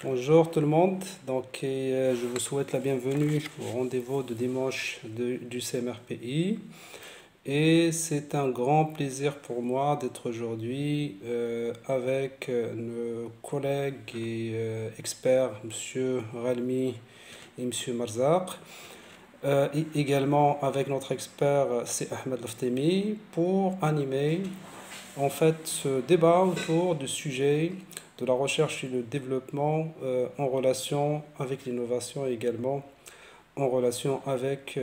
Bonjour tout le monde, je vous souhaite la bienvenue au rendez-vous de dimanche du CMRPI et c'est un grand plaisir pour moi d'être aujourd'hui avec nos collègues et experts, Monsieur Ralmi et Monsieur Marzaq, et également avec notre expert c'est Ahmed Laftemi pour animer en fait ce débat autour du sujet de la recherche et le développement en relation avec l'innovation et également en relation avec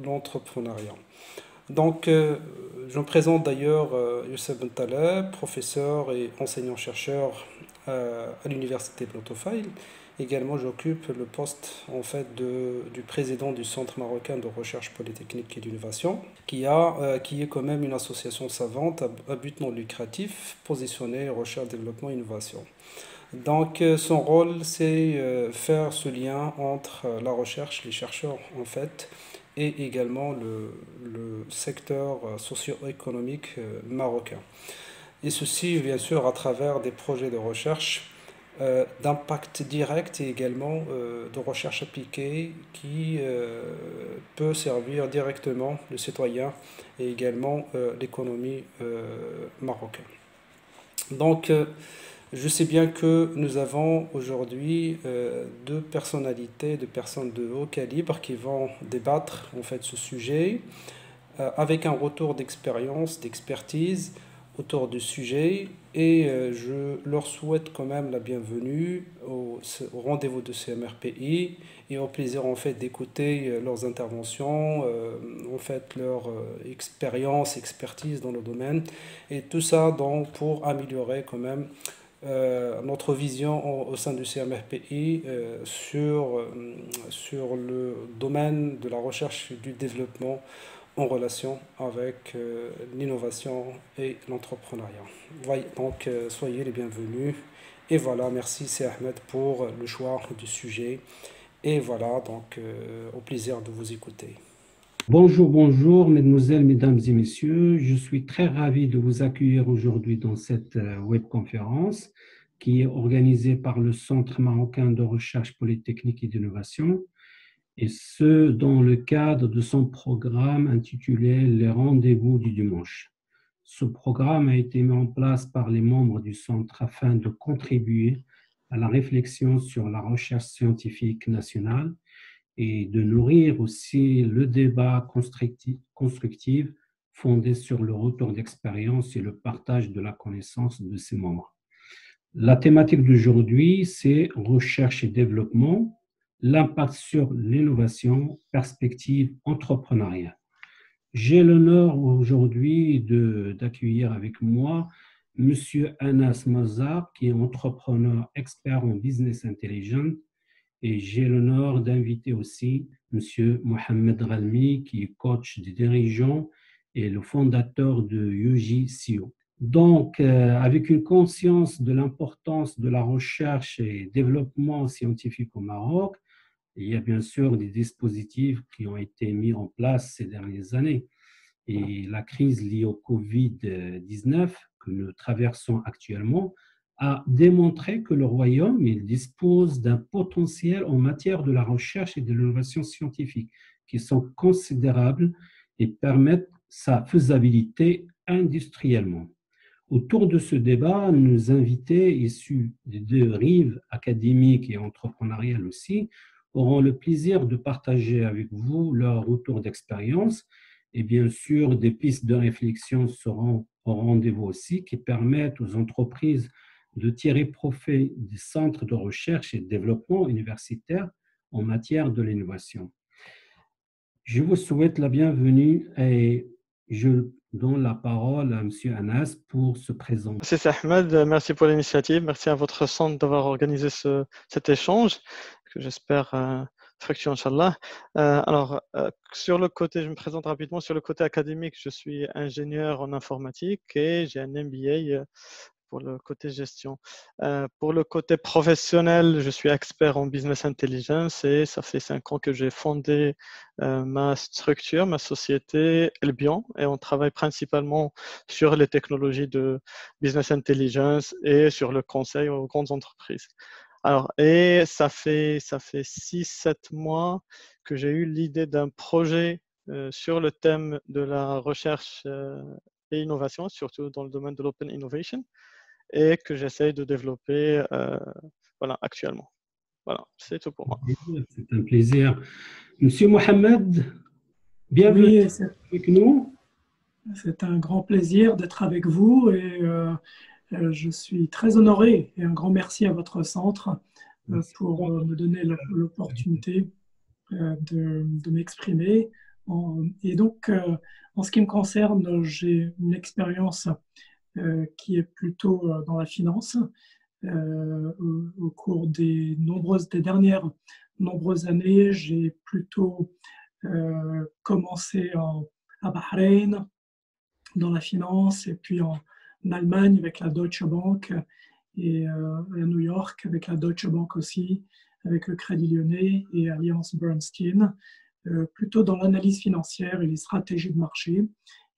l'entrepreneuriat. Je me présente d'ailleurs Youssef Bentaleb, professeur et enseignant-chercheur à l'université Plantofail. Également, j'occupe le poste en fait du président du Centre marocain de recherche polytechnique et d'innovation, qui est quand même une association savante à but non lucratif positionnée recherche, développement et innovation. Son rôle, c'est faire ce lien entre la recherche, les chercheurs en fait, et également le secteur socio-économique marocain. Et ceci, bien sûr, à travers des projets de recherche d'impact direct et également de recherche appliquée qui peut servir directement le citoyen et également l'économie marocaine. Donc, je sais bien que nous avons aujourd'hui deux personnalités, deux personnes de haut calibre qui vont débattre en fait ce sujet avec un retour d'expérience, d'expertise autour du sujet et je leur souhaite quand même la bienvenue au rendez-vous de CMRPI et au plaisir en fait d'écouter leurs interventions, en fait leur expérience, expertise dans le domaine et tout ça donc pour améliorer quand même notre vision au sein du CMRPI sur le domaine de la recherche et du développement en relation avec l'innovation et l'entrepreneuriat. Soyez les bienvenus. Et voilà, merci c'est Ahmed pour le choix du sujet. Et voilà, au plaisir de vous écouter. Bonjour, bonjour, mesdemoiselles, mesdames et messieurs. Je suis très ravi de vous accueillir aujourd'hui dans cette webconférence qui est organisée par le Centre marocain de recherche polytechnique et d'innovation, et ce, dans le cadre de son programme intitulé Les rendez-vous du dimanche. Ce programme a été mis en place par les membres du centre afin de contribuer à la réflexion sur la recherche scientifique nationale et de nourrir aussi le débat constructif fondé sur le retour d'expérience et le partage de la connaissance de ses membres. La thématique d'aujourd'hui, c'est recherche et développement, l'impact sur l'innovation, perspective entrepreneuriale. J'ai l'honneur aujourd'hui d'accueillir avec moi Monsieur Anas Mazar, qui est entrepreneur expert en business intelligence, et j'ai l'honneur d'inviter aussi Monsieur Mohamed Ralmi, qui est coach des dirigeants et le fondateur de UGCO. Donc, avec une conscience de l'importance de la recherche et développement scientifique au Maroc, il y a bien sûr des dispositifs qui ont été mis en place ces dernières années. Et la crise liée au Covid-19 que nous traversons actuellement a démontré que le Royaume il dispose d'un potentiel en matière de la recherche et de l'innovation scientifique qui sont considérables et permettent sa faisabilité industriellement. Autour de ce débat, nos invités issus des deux rives académiques et entrepreneuriales aussi auront le plaisir de partager avec vous leur retour d'expérience et bien sûr des pistes de réflexion seront au rendez-vous aussi qui permettent aux entreprises de tirer profit des centres de recherche et de développement universitaire en matière de l'innovation. Je vous souhaite la bienvenue et je donne la parole à M. Anas pour se présenter. C'est Ahmed, merci pour l'initiative, merci à votre centre d'avoir organisé cet échange, que j'espère fructueux, Inch'Allah. Sur le côté, je me présente rapidement, sur le côté académique, je suis ingénieur en informatique et j'ai un MBA pour le côté gestion. Pour le côté professionnel, je suis expert en business intelligence et ça fait 5 ans que j'ai fondé ma structure, ma société Elbion, et on travaille principalement sur les technologies de business intelligence et sur le conseil aux grandes entreprises. Alors, et ça fait 6-7 mois que j'ai eu l'idée d'un projet sur le thème de la recherche et innovation, surtout dans le domaine de l'open innovation, et que j'essaie de développer voilà, actuellement. Voilà, c'est tout pour moi. C'est un plaisir. Monsieur Mohamed, bienvenue Oui, avec nous. c'est un grand plaisir d'être avec vous et je suis très honoré et un grand merci à votre centre pour me donner l'opportunité de m'exprimer. Et donc, en ce qui me concerne, j'ai une expérience qui est plutôt dans la finance. Au cours des dernières nombreuses années, j'ai plutôt commencé à Bahreïn dans la finance et puis en Allemagne avec la Deutsche Bank et à New York avec la Deutsche Bank aussi, avec le Crédit Lyonnais et Allianz Bernstein, plutôt dans l'analyse financière et les stratégies de marché.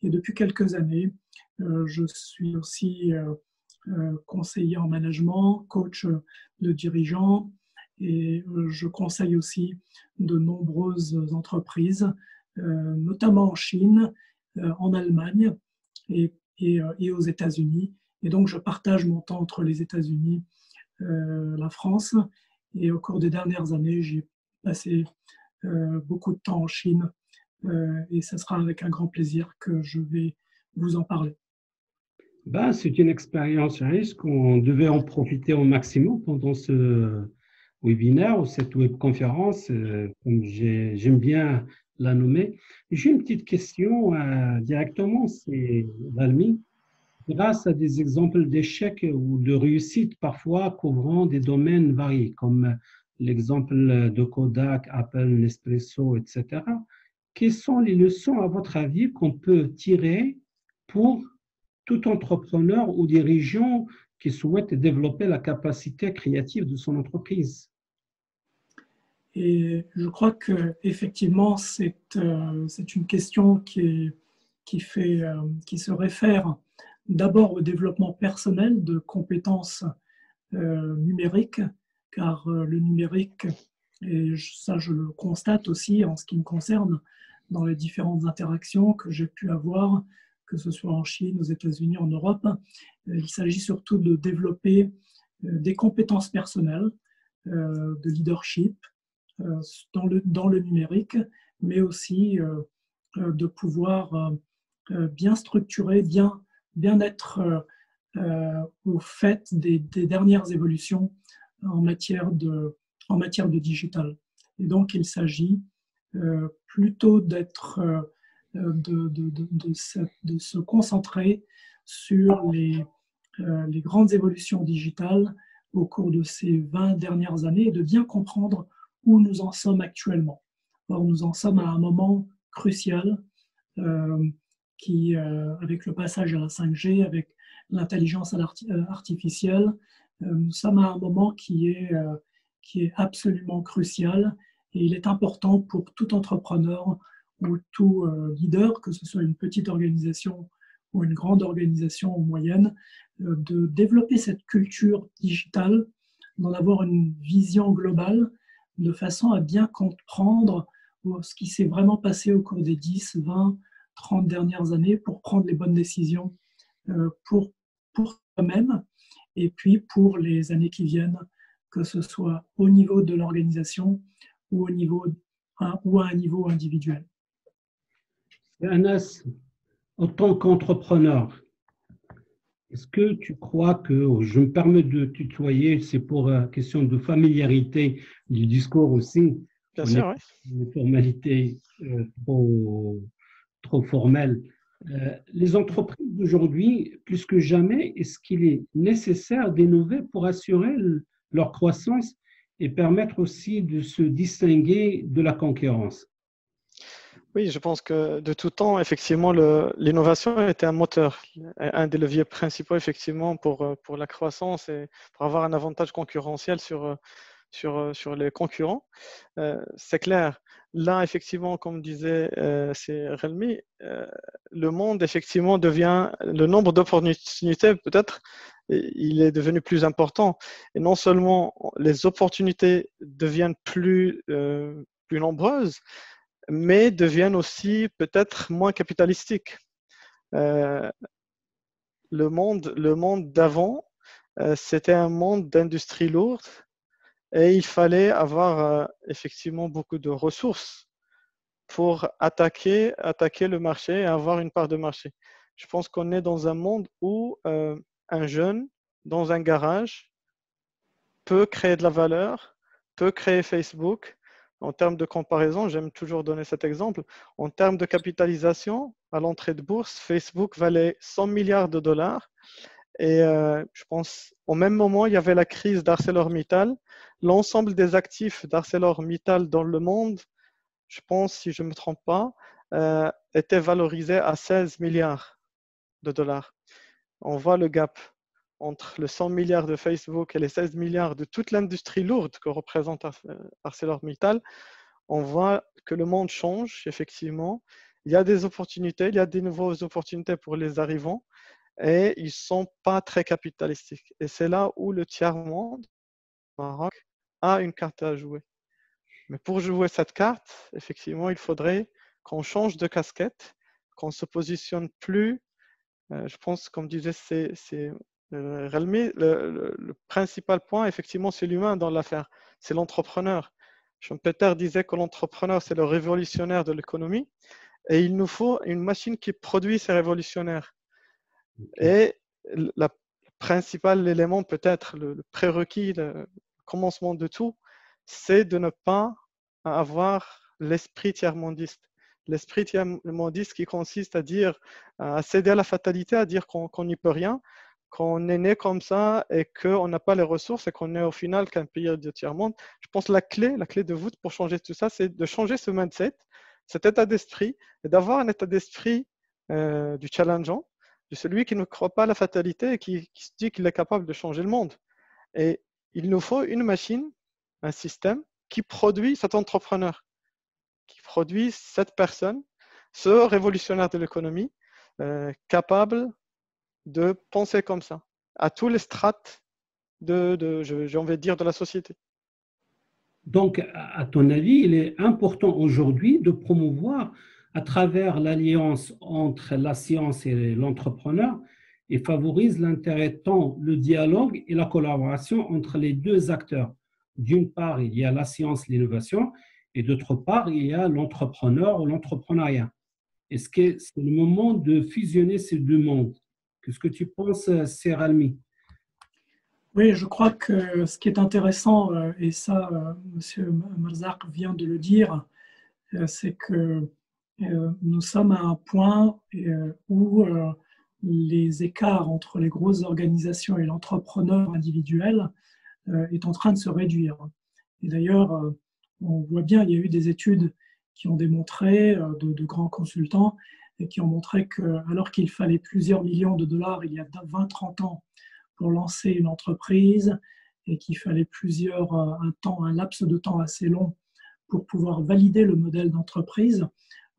Et depuis quelques années, je suis aussi conseiller en management, coach de dirigeants et je conseille aussi de nombreuses entreprises, notamment en Chine, en Allemagne et aux États-Unis. Et donc, je partage mon temps entre les États-Unis, la France. Et au cours des dernières années, j'ai passé beaucoup de temps en Chine. Et ce sera avec un grand plaisir que je vais vous en parler. Ben, c'est une expérience riche qu'on devait en profiter au maximum pendant ce webinaire ou cette webconférence, comme j'aime bien la nommer. J'ai une petite question directement, c'est Valmy. Grâce à des exemples d'échecs ou de réussite parfois couvrant des domaines variés, comme l'exemple de Kodak, Apple, Nespresso, etc., quelles sont les leçons, à votre avis, qu'on peut tirer pour tout entrepreneur ou dirigeant qui souhaite développer la capacité créative de son entreprise? Et je crois qu'effectivement, c'est une question qui se réfère d'abord au développement personnel de compétences numériques, car le numérique, et ça je le constate aussi en ce qui me concerne, dans les différentes interactions que j'ai pu avoir, que ce soit en Chine, aux États-Unis, en Europe, il s'agit surtout de développer des compétences personnelles, de leadership, dans le numérique, mais aussi de pouvoir bien structurer, bien être au fait des dernières évolutions en matière de digital. Et donc, il s'agit plutôt de se concentrer sur les grandes évolutions digitales au cours de ces 20 dernières années et de bien comprendre où nous en sommes actuellement. Or, nous en sommes à un moment crucial avec le passage à la 5G, avec l'intelligence artificielle, nous sommes à un moment qui est absolument crucial et il est important pour tout entrepreneur ou tout leader, que ce soit une petite organisation ou une grande organisation ou moyenne, de développer cette culture digitale, d'en avoir une vision globale, de façon à bien comprendre ce qui s'est vraiment passé au cours des 10, 20, 30 dernières années pour prendre les bonnes décisions pour soi-même et puis pour les années qui viennent, que ce soit au niveau de l'organisation ou à un niveau individuel. Anas, en tant qu'entrepreneur, est-ce que tu crois que, je me permets de tutoyer, c'est pour question de familiarité du discours aussi, bien sûr, oui. Une formalité trop formelle. Les entreprises d'aujourd'hui, plus que jamais, est-ce qu'il est nécessaire d'innover pour assurer leur croissance et permettre aussi de se distinguer de la concurrence? Oui, je pense que de tout temps, effectivement, l'innovation a été un moteur, un des leviers principaux, effectivement, pour la croissance et pour avoir un avantage concurrentiel sur sur les concurrents. C'est clair. Là, effectivement, comme disait c'est Relmi, le monde, effectivement, devient, le nombre d'opportunités, peut-être, il est devenu plus important. Et non seulement les opportunités deviennent plus nombreuses, mais deviennent aussi peut-être moins capitalistiques. Le monde d'avant, c'était un monde d'industrie lourde et il fallait avoir effectivement beaucoup de ressources pour attaquer le marché et avoir une part de marché. Je pense qu'on est dans un monde où un jeune dans un garage peut créer de la valeur, peut créer Facebook. En termes de comparaison, j'aime toujours donner cet exemple. En termes de capitalisation, à l'entrée de bourse, Facebook valait 100 milliards de dollars. Et je pense, au même moment, il y avait la crise d'ArcelorMittal. L'ensemble des actifs d'ArcelorMittal dans le monde, je pense, si je ne me trompe pas, étaient valorisés à 16 milliards de dollars. On voit le gap entre le 100 milliards de Facebook et les 16 milliards de toute l'industrie lourde que représente ArcelorMittal. On voit que le monde change, effectivement. Il y a des opportunités, il y a des nouvelles opportunités pour les arrivants et ils ne sont pas très capitalistiques. Et c'est là où le tiers-monde, le Maroc, a une carte à jouer. Mais pour jouer cette carte, effectivement, il faudrait qu'on change de casquette, qu'on ne se positionne plus. Je pense, comme disait Relmi, le principal point, effectivement, c'est l'humain dans l'affaire, c'est l'entrepreneur. Schumpeter disait que l'entrepreneur, c'est le révolutionnaire de l'économie et il nous faut une machine qui produit ces révolutionnaires. Et le principal élément, peut-être le prérequis, le commencement de tout, c'est de ne pas avoir l'esprit tiers-mondiste. L'esprit tiers-mondiste qui consiste à dire, à céder à la fatalité, à dire qu'on n'y peut rien, qu'on est né comme ça et qu'on n'a pas les ressources et qu'on est au final qu'un pays de tiers-monde. Je pense que la clé de voûte pour changer tout ça, c'est de changer ce mindset, cet état d'esprit, et d'avoir un état d'esprit du challengeant, de celui qui ne croit pas à la fatalité et qui se dit qu'il est capable de changer le monde. Et il nous faut une machine, un système qui produit cet entrepreneur, qui produit cette personne, ce révolutionnaire de l'économie, capable de penser comme ça, à tous les strates j'ai envie de dire, de la société. Donc, à ton avis, il est important aujourd'hui de promouvoir à travers l'alliance entre la science et l'entrepreneur et favorise l'intérêt tant le dialogue et la collaboration entre les deux acteurs. D'une part, il y a la science, l'innovation, et d'autre part, il y a l'entrepreneur ou l'entrepreneuriat. Est-ce que c'est le moment de fusionner ces deux mondes? Qu'est-ce que tu penses, Seralmi? Oui, je crois que ce qui est intéressant, et ça, M. Marzak vient de le dire, c'est que nous sommes à un point où les écarts entre les grosses organisations et l'entrepreneur individuel est en train de se réduire. Et d'ailleurs, on voit bien, il y a eu des études qui ont démontré, de grands consultants, et qui ont montré qu'alors qu'il fallait plusieurs millions de dollars il y a 20-30 ans pour lancer une entreprise et qu'il fallait un laps de temps assez long pour pouvoir valider le modèle d'entreprise,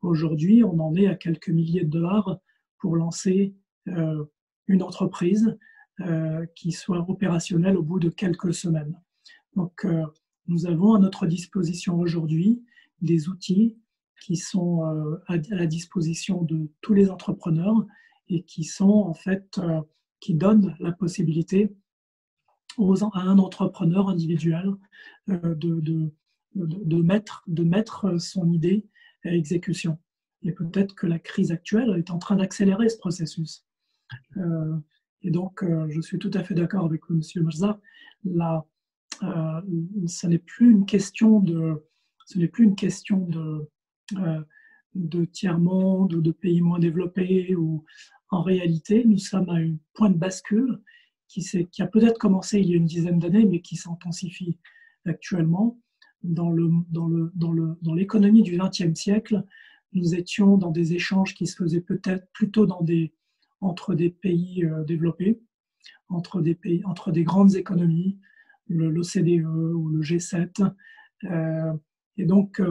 aujourd'hui, on en est à quelques milliers de dollars pour lancer une entreprise qui soit opérationnelle au bout de quelques semaines. Donc, nous avons à notre disposition aujourd'hui des outils qui sont à la disposition de tous les entrepreneurs et qui sont en fait qui donnent la possibilité à un entrepreneur individuel de mettre son idée à exécution. Et peut-être que la crise actuelle est en train d'accélérer ce processus. Et donc, je suis tout à fait d'accord avec M. Marzak. Ce n'est plus une question de tiers-monde ou de pays moins développés. En réalité, nous sommes à un point de bascule qui a peut-être commencé il y a une dizaine d'années, mais qui s'intensifie actuellement. Dans l'économie du XXe siècle, nous étions dans des échanges qui se faisaient peut-être plutôt entre des pays développés, entre des grandes économies, l'OCDE ou le G7. Et donc,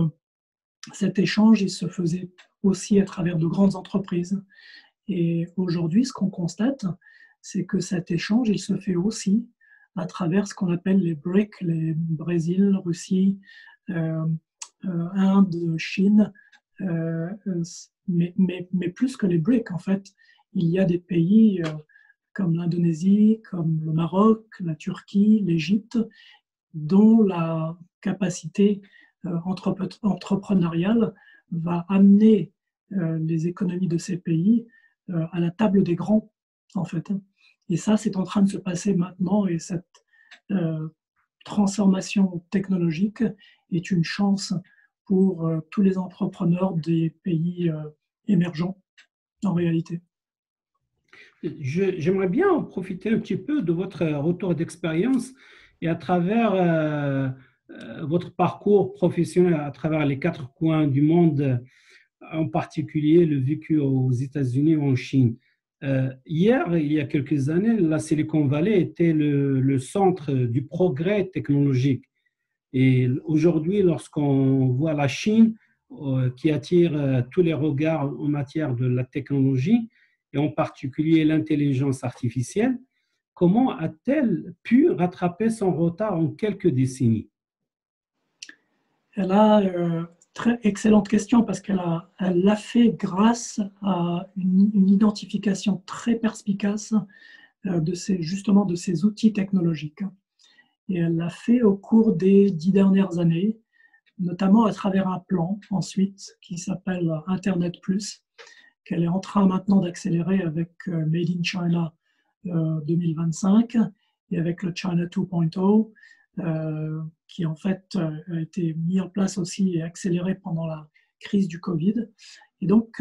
cet échange, il se faisait aussi à travers de grandes entreprises. Et aujourd'hui, ce qu'on constate, c'est que cet échange, il se fait aussi à travers ce qu'on appelle les BRIC, les Brésil, Russie, Inde, Chine, mais plus que les BRIC, en fait, il y a des pays comme l'Indonésie, comme le Maroc, la Turquie, l'Égypte, dont la capacité entrepreneuriale va amener les économies de ces pays à la table des grands, en fait. Et ça, c'est en train de se passer maintenant, et cette transformation technologique est une chance pour tous les entrepreneurs des pays émergents, en réalité. J'aimerais bien profiter un petit peu de votre retour d'expérience et à travers votre parcours professionnel à travers les 4 coins du monde, en particulier le vécu aux États-Unis ou en Chine. Hier, il y a quelques années, la Silicon Valley était le centre du progrès technologique. Et aujourd'hui, lorsqu'on voit la Chine qui attire tous les regards en matière de la technologie, et en particulier l'intelligence artificielle, comment a-t-elle pu rattraper son retard en quelques décennies? Elle a très excellente question parce qu'elle l'a fait grâce à une identification très perspicace justement de ces outils technologiques. Et elle l'a fait au cours des 10 dernières années, notamment à travers un plan ensuite qui s'appelle Internet+, qu'elle est en train maintenant d'accélérer avec Made in China 2025 et avec le China 2.0, qui en fait a été mis en place aussi et accéléré pendant la crise du Covid. Et donc,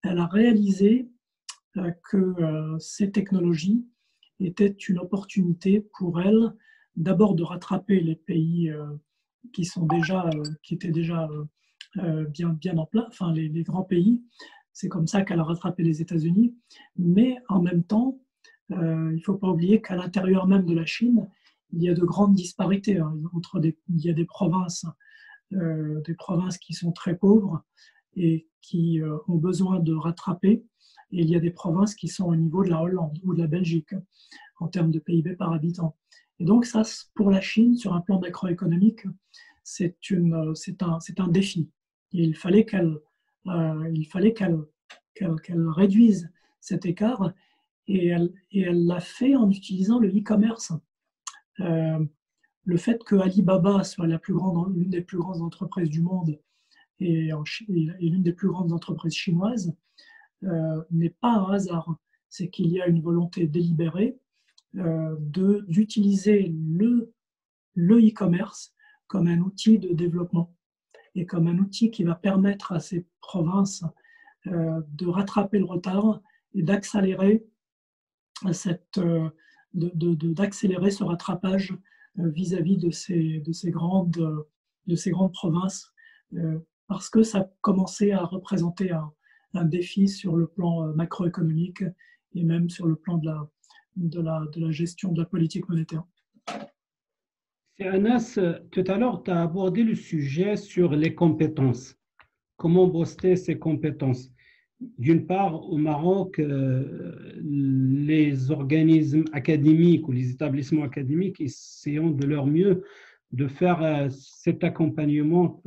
elle a réalisé que ces technologies étaient une opportunité pour elle, d'abord de rattraper les pays qui étaient déjà bien en place, enfin les grands pays. C'est comme ça qu'elle a rattrapé les États-Unis. Mais en même temps, il ne faut pas oublier qu'à l'intérieur même de la Chine, il y a de grandes disparités. Il y a des provinces qui sont très pauvres et qui ont besoin de rattraper. Et il y a des provinces qui sont au niveau de la Hollande ou de la Belgique en termes de PIB par habitant. Et donc ça, pour la Chine, sur un plan macroéconomique, c'est un défi. Et il fallait qu'elle réduise cet écart, et elle l'a fait en utilisant le e-commerce. Le fait que Alibaba soit l'une des plus grandes entreprises du monde et l'une des plus grandes entreprises chinoises n'est pas un hasard. C'est qu'il y a une volonté délibérée d'utiliser le e-commerce comme un outil de développement et comme un outil qui va permettre à ces provinces de rattraper le retard et d'accélérer ce rattrapage vis-à-vis de ces grandes provinces, parce que ça commençait à représenter un défi sur le plan macroéconomique et même sur le plan de la gestion de la politique monétaire. Anas, tout à l'heure, tu as abordé le sujet sur les compétences. Comment booster ces compétences? D'une part, au Maroc, les organismes académiques ou les établissements académiques essayent de leur mieux de faire cet accompagnement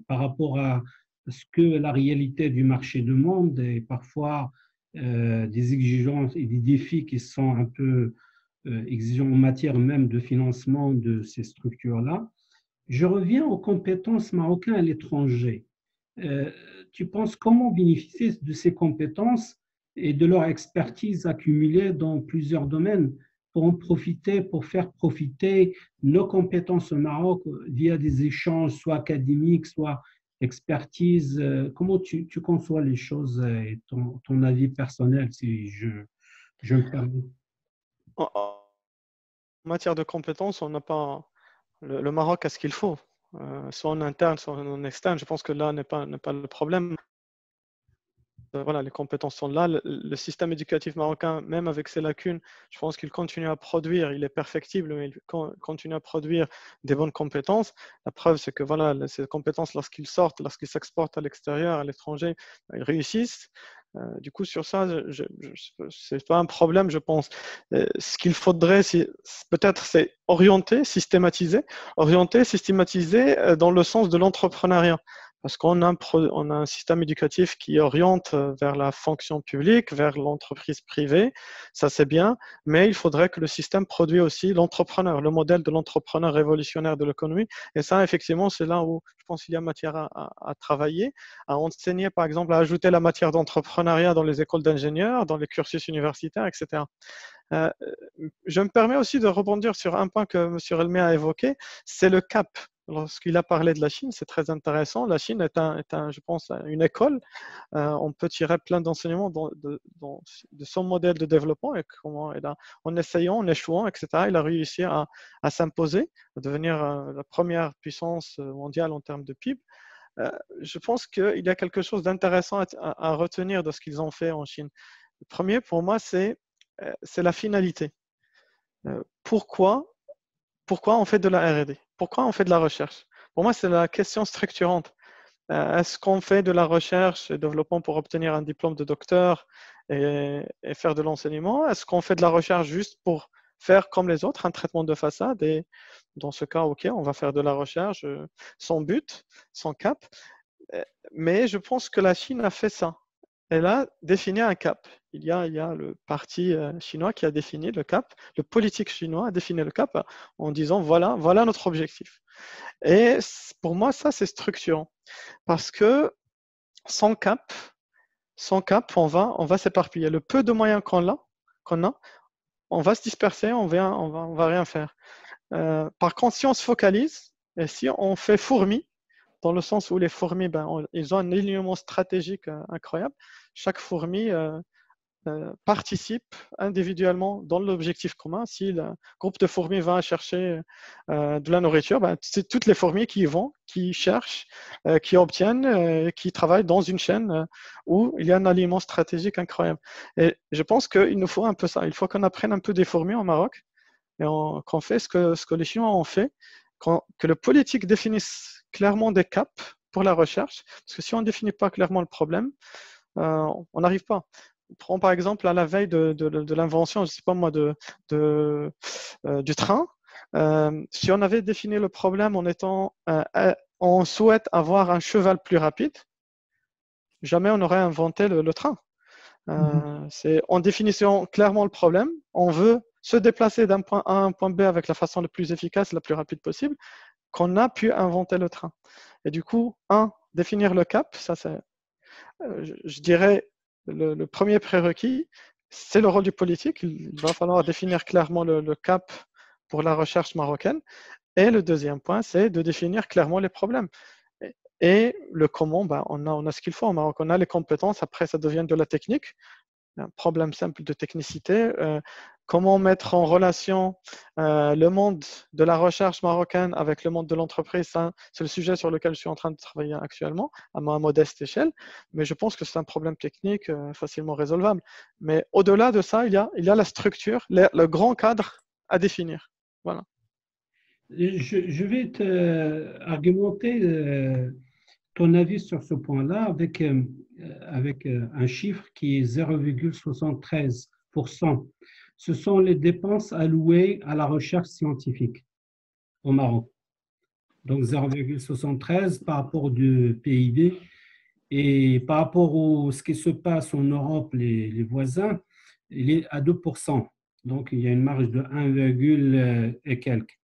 par rapport à ce que la réalité du marché demande et parfois des exigences et des défis qui sont un peu exigeants en matière même de financement de ces structures-là. Je reviens aux compétences marocaines à l'étranger. Tu penses comment bénéficier de ces compétences et de leur expertise accumulée dans plusieurs domaines pour en profiter, pour faire profiter nos compétences au Maroc via des échanges, soit académiques, soit expertise? Comment tu conçois les choses et ton avis personnel, si je me permets? En matière de compétences, on n'a pas le Maroc a ce qu'il faut, soit en interne, soit en externe. Je pense que là n'est pas le problème. voilà, les compétences sont là. Le système éducatif marocain, même avec ses lacunes, je pense qu'il continue à produire, il est perfectible, mais il continue à produire des bonnes compétences. La preuve, c'est que voilà, ces compétences, lorsqu'ils sortent, lorsqu'ils s'exportent à l'extérieur, à l'étranger, ils réussissent. Du coup, sur ça, c'est pas un problème, je pense. Ce qu'il faudrait, peut-être, c'est orienter, systématiser dans le sens de l'entrepreneuriat. Parce qu'on a on a un système éducatif qui oriente vers la fonction publique, vers l'entreprise privée, ça c'est bien, mais il faudrait que le système produise aussi l'entrepreneur, le modèle de l'entrepreneur révolutionnaire de l'économie. Et ça, effectivement, c'est là où je pense qu'il y a matière à travailler, à enseigner, par exemple, à ajouter la matière d'entrepreneuriat dans les écoles d'ingénieurs, dans les cursus universitaires, etc. Euh, je me permets aussi de rebondir sur un point que M. Elmé a évoqué, c'est le cap. Lorsqu'il a parlé de la Chine, c'est très intéressant. La Chine est, je pense, une école. On peut tirer plein d'enseignements de son modèle de développement et comment en essayant, en échouant, etc., il a réussi à s'imposer, à devenir la première puissance mondiale en termes de PIB. Je pense qu'il y a quelque chose d'intéressant à retenir de ce qu'ils ont fait en Chine. Le premier, pour moi, c'est la finalité. Pourquoi on fait de la R&D? Pourquoi on fait de la recherche? Pour moi, c'est la question structurante. Est-ce qu'on fait de la recherche et développement pour obtenir un diplôme de docteur et faire de l'enseignement? Est-ce qu'on fait de la recherche juste pour faire comme les autres, un traitement de façade? Et dans ce cas, OK, on va faire de la recherche sans but, sans cap. Mais je pense que la Chine a fait ça. Elle a défini un cap. Il y a le parti chinois qui a défini le cap. Le politique chinois a défini le cap en disant voilà notre objectif. Et pour moi, ça, c'est structurant. Parce que sans cap, on va s'éparpiller. Le peu de moyens qu'on a, on va se disperser, on va rien faire. Par contre, si on se focalise et si on fait fourmi, dans le sens où les fourmis, ils ont un alignement stratégique incroyable. Chaque fourmi participe individuellement dans l'objectif commun. Si le groupe de fourmis va chercher de la nourriture, c'est toutes les fourmis qui y vont, qui cherchent, qui obtiennent, qui travaillent dans une chaîne où il y a un alignement stratégique incroyable. Et je pense qu'il nous faut un peu ça. Il faut qu'on apprenne un peu des fourmis au Maroc et qu'on fait ce que les Chinois ont fait, que le politique définisse clairement des caps pour la recherche, parce que si on ne définit pas clairement le problème, on n'arrive pas. Prends par exemple à la veille de l'invention, je ne sais pas moi, du train. Si on avait défini le problème en étant, on souhaite avoir un cheval plus rapide, jamais on n'aurait inventé le train. C'est en définissant clairement le problème, on veut se déplacer d'un point A à un point B avec la façon la plus efficace, la plus rapide possible, qu'on a pu inventer le train. Et du coup, définir le cap, ça c'est, je dirais, le premier prérequis, c'est le rôle du politique. Il va falloir définir clairement le cap pour la recherche marocaine. Et le deuxième point, c'est de définir clairement les problèmes. Et le comment, on a ce qu'il faut au Maroc. On a les compétences, après ça devient de la technique. Un problème simple de technicité. Comment mettre en relation le monde de la recherche marocaine avec le monde de l'entreprise, c'est le sujet sur lequel je suis en train de travailler actuellement, à ma modeste échelle. Mais je pense que c'est un problème technique facilement résolvable. Mais au-delà de ça, il y a la structure, le grand cadre à définir. Voilà. Je vais te argumenter ton avis sur ce point-là avec un chiffre qui est 0,73%. Ce sont les dépenses allouées à la recherche scientifique au Maroc. Donc 0,73 par rapport du PIB. Et par rapport à ce qui se passe en Europe, les voisins, il est à 2%. Donc il y a une marge de 1, et quelques.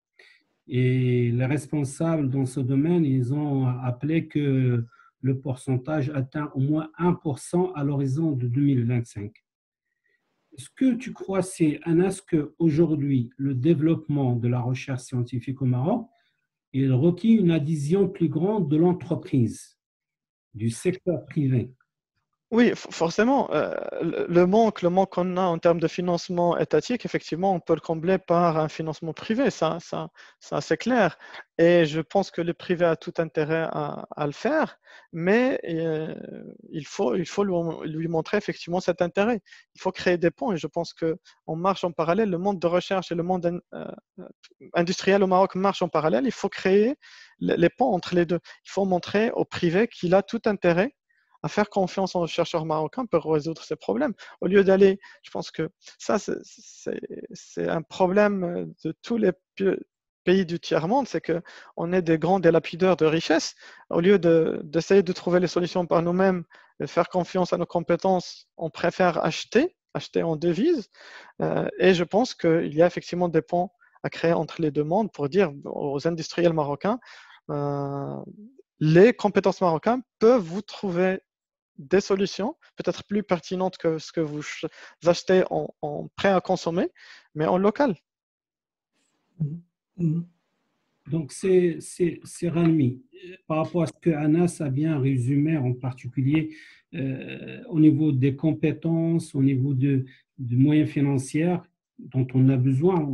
Et les responsables dans ce domaine, ils ont appelé que le pourcentage atteint au moins 1% à l'horizon de 2025. Est-ce que tu crois, Anas, qu'aujourd'hui, le développement de la recherche scientifique au Maroc, il requiert une adhésion plus grande de l'entreprise, du secteur privé? Oui, forcément. Le manque qu'on a en termes de financement étatique, effectivement, on peut le combler par un financement privé, ça c'est clair. Et je pense que le privé a tout intérêt à le faire, mais il faut lui montrer effectivement cet intérêt. Il faut créer des ponts et je pense qu'on marche en parallèle. Le monde de recherche et le monde industriel au Maroc marchent en parallèle. Il faut créer les ponts entre les deux. Il faut montrer au privé qu'il a tout intérêt à faire confiance aux chercheurs marocains pour résoudre ces problèmes. Au lieu d'aller, je pense que ça, c'est un problème de tous les pays du tiers-monde, c'est qu'on est des grands délapideurs de richesses. Au lieu d'essayer de trouver les solutions par nous-mêmes, de faire confiance à nos compétences, on préfère acheter en devises. Et je pense qu'il y a effectivement des ponts à créer entre les deux mondes pour dire aux industriels marocains, les compétences marocaines peuvent vous trouver des solutions, peut-être plus pertinentes que ce que vous achetez en prêt à consommer, mais en local. Donc, c'est Rami. Par rapport à ce que Anas a bien résumé, en particulier au niveau des compétences, au niveau de moyens financiers dont on a besoin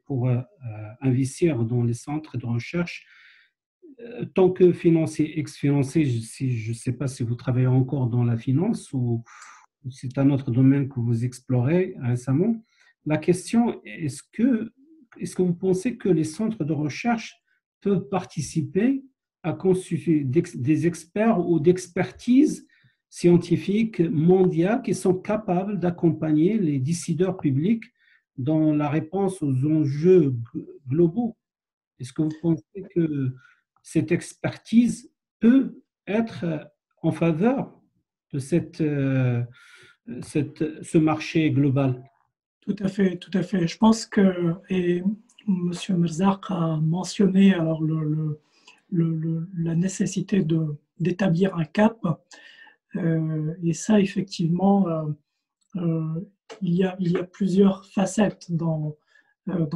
pour investir dans les centres de recherche, tant que financier, ex-financier, je ne sais pas si vous travaillez encore dans la finance ou c'est un autre domaine que vous explorez récemment. La question est, est-ce que vous pensez que les centres de recherche peuvent participer à constituer des experts ou d'expertise scientifique mondiale qui sont capables d'accompagner les décideurs publics dans la réponse aux enjeux globaux? Est-ce que vous pensez que cette expertise peut être en faveur de ce marché global? Tout à fait, tout à fait. Je pense que, et M. Merzak a mentionné alors la nécessité d'établir un cap. Et ça, effectivement, il y a plusieurs facettes dans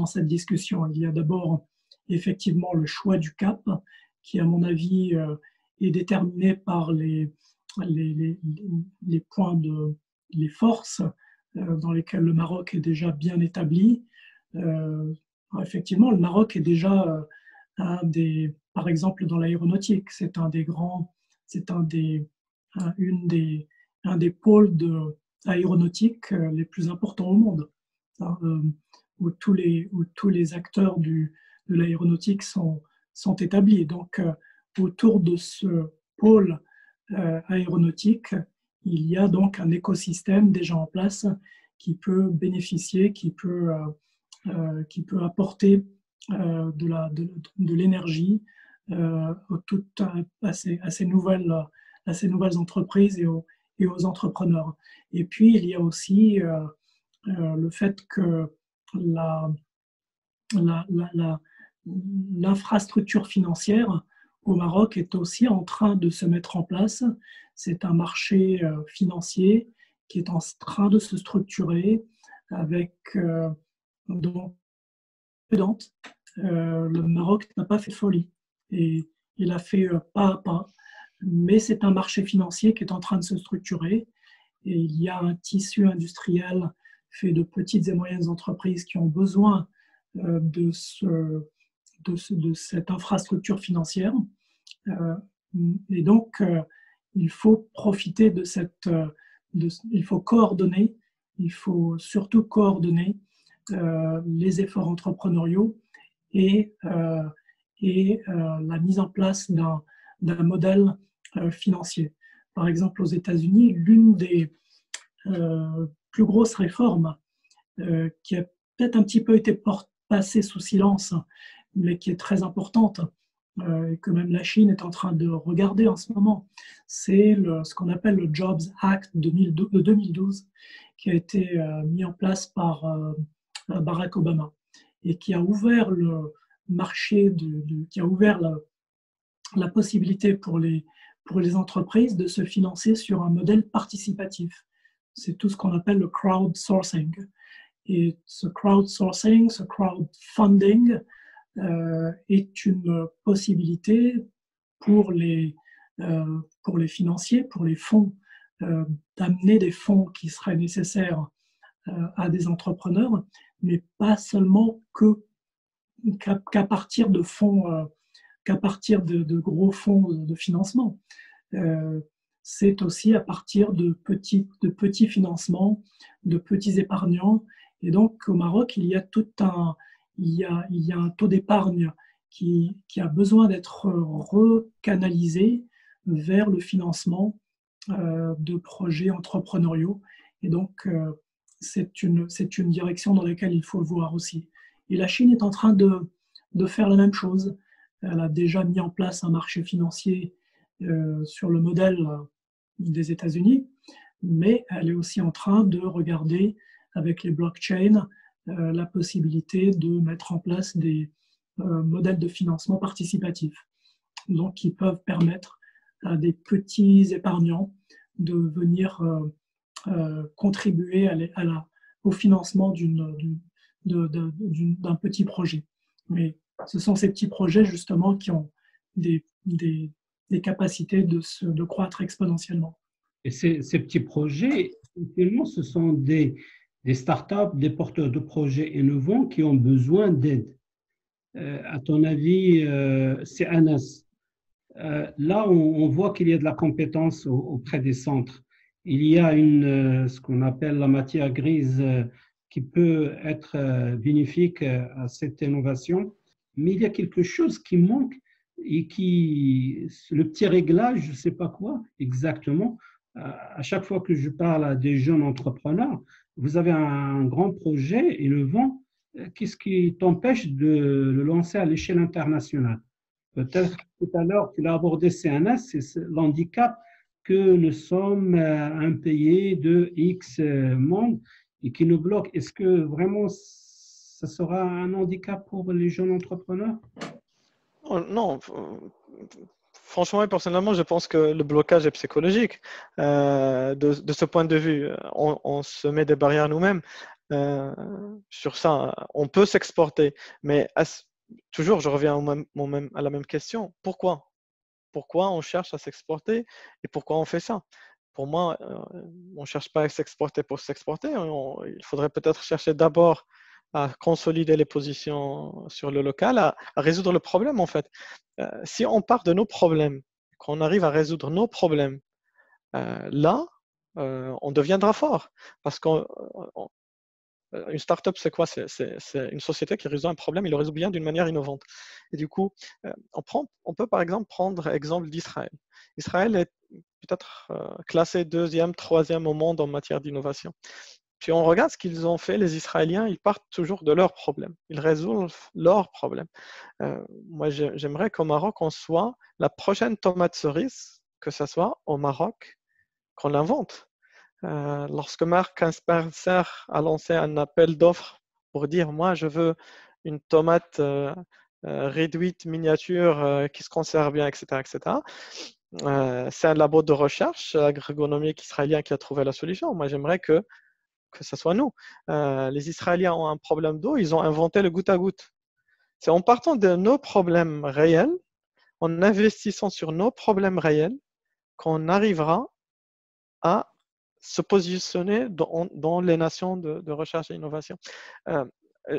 cette discussion. Il y a d'abord effectivement le choix du cap, qui, à mon avis, est déterminé par les points les forces dans lesquelles le Maroc est déjà bien établi. Effectivement, le Maroc est déjà par exemple, dans l'aéronautique, c'est un des pôles aéronautique les plus importants au monde, où tous les acteurs de l'aéronautique sont établis. Donc, autour de ce pôle aéronautique, il y a donc un écosystème déjà en place qui peut bénéficier, qui peut apporter de l'énergie à ces nouvelles entreprises et aux entrepreneurs. Et puis, il y a aussi le fait que l'infrastructure financière au Maroc est aussi en train de se mettre en place. C'est un marché financier qui est en train de se structurer avec donc prudente. Le Maroc n'a pas fait folie et il a fait pas à pas, mais c'est un marché financier qui est en train de se structurer et il y a un tissu industriel fait de petites et moyennes entreprises qui ont besoin de cette infrastructure financière. Et donc, il faut profiter de il faut coordonner, il faut surtout coordonner les efforts entrepreneuriaux et la mise en place d'un modèle financier. Par exemple, aux États-Unis, l'une des plus grosses réformes qui a peut-être un petit peu été passée sous silence, mais qui est très importante, et que même la Chine est en train de regarder en ce moment, c'est ce qu'on appelle le Jobs Act de 2012, qui a été mis en place par Barack Obama et qui a ouvert le marché, qui a ouvert la possibilité pour les entreprises de se financer sur un modèle participatif. C'est tout ce qu'on appelle le crowdsourcing. Et ce crowdsourcing, ce crowdfunding est une possibilité pour les financiers, pour les fonds d'amener des fonds qui seraient nécessaires à des entrepreneurs, mais pas seulement qu'à partir de fonds, qu'à partir de gros fonds de financement. C'est aussi à partir de petits financements, de petits épargnants. Et donc, au Maroc, il y a un taux d'épargne qui a besoin d'être recanalisé vers le financement de projets entrepreneuriaux. Et donc, c'est une direction dans laquelle il faut le voir aussi. Et la Chine est en train de faire la même chose. Elle a déjà mis en place un marché financier sur le modèle des États-Unis, mais elle est aussi en train de regarder avec les blockchains la possibilité de mettre en place des modèles de financement participatif, donc qui peuvent permettre à des petits épargnants de venir contribuer au financement d'un petit projet. Mais ce sont ces petits projets justement qui ont des capacités de croître exponentiellement. Et ces petits projets, finalement, ce sont des startups, des porteurs de projets innovants qui ont besoin d'aide. À ton avis, c'est Anas. Là, on voit qu'il y a de la compétence auprès des centres. Il y a ce qu'on appelle la matière grise qui peut être bénéfique à cette innovation, mais il y a quelque chose qui manque et le petit réglage, je ne sais pas quoi exactement. À chaque fois que je parle à des jeunes entrepreneurs, vous avez un grand projet et le vent, qu'est-ce qui t'empêche de le lancer à l'échelle internationale? Peut-être tout à l'heure, tu l'as abordé, CNS, c'est l'handicap que nous sommes un pays de X monde et qui nous bloque. Est-ce que vraiment ça sera un handicap pour les jeunes entrepreneurs? Non, franchement et personnellement, je pense que le blocage est psychologique. De ce point de vue, on se met des barrières nous-mêmes. Sur ça, on peut s'exporter, mais toujours, je reviens à la même question. Pourquoi on cherche à s'exporter et pourquoi on fait ça? Pour moi, on ne cherche pas à s'exporter pour s'exporter. Il faudrait peut-être chercher d'abord à consolider les positions sur le local, à résoudre le problème en fait. Si on part de nos problèmes, qu'on arrive à résoudre nos problèmes, là, on deviendra fort. Parce qu'une startup, c'est quoi? C'est une société qui résout un problème, il le résout bien d'une manière innovante. Et du coup, on peut par exemple prendre l'exemple d'Israël. Israël est peut-être classé 2e, 3e au monde en matière d'innovation. Puis on regarde ce qu'ils ont fait, les Israéliens, ils partent toujours de leurs problèmes. Ils résolvent leurs problèmes. Moi, j'aimerais qu'au Maroc, on soit la prochaine tomate cerise, que ce soit au Maroc, qu'on l'invente. Lorsque Mark Spencer a lancé un appel d'offres pour dire « Moi, je veux une tomate réduite, miniature, qui se conserve bien, etc. etc. » C'est un labo de recherche agronomique israélien qui a trouvé la solution. Moi, j'aimerais que ce soit nous. Les Israéliens ont un problème d'eau, ils ont inventé le goutte à goutte. C'est en partant de nos problèmes réels, en investissant sur nos problèmes réels, qu'on arrivera à se positionner dans les nations de recherche et d'innovation.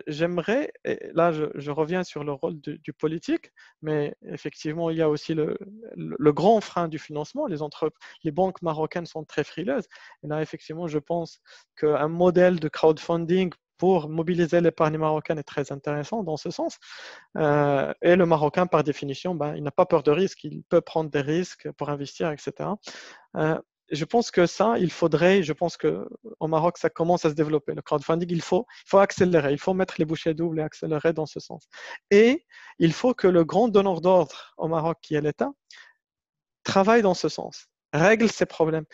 J'aimerais, et là je reviens sur le rôle du politique, mais effectivement il y a aussi le grand frein du financement. Les banques marocaines sont très frileuses. Et là effectivement je pense qu'un modèle de crowdfunding pour mobiliser l'épargne marocaine est très intéressant dans ce sens. Et le Marocain par définition, il n'a pas peur de risque, il peut prendre des risques pour investir, etc. Je pense que je pense qu'au Maroc, ça commence à se développer. Le crowdfunding, il faut accélérer, il faut mettre les bouchées doubles et accélérer dans ce sens. Et il faut que le grand donneur d'ordre au Maroc, qui est l'État, travaille dans ce sens, règle ces problèmes.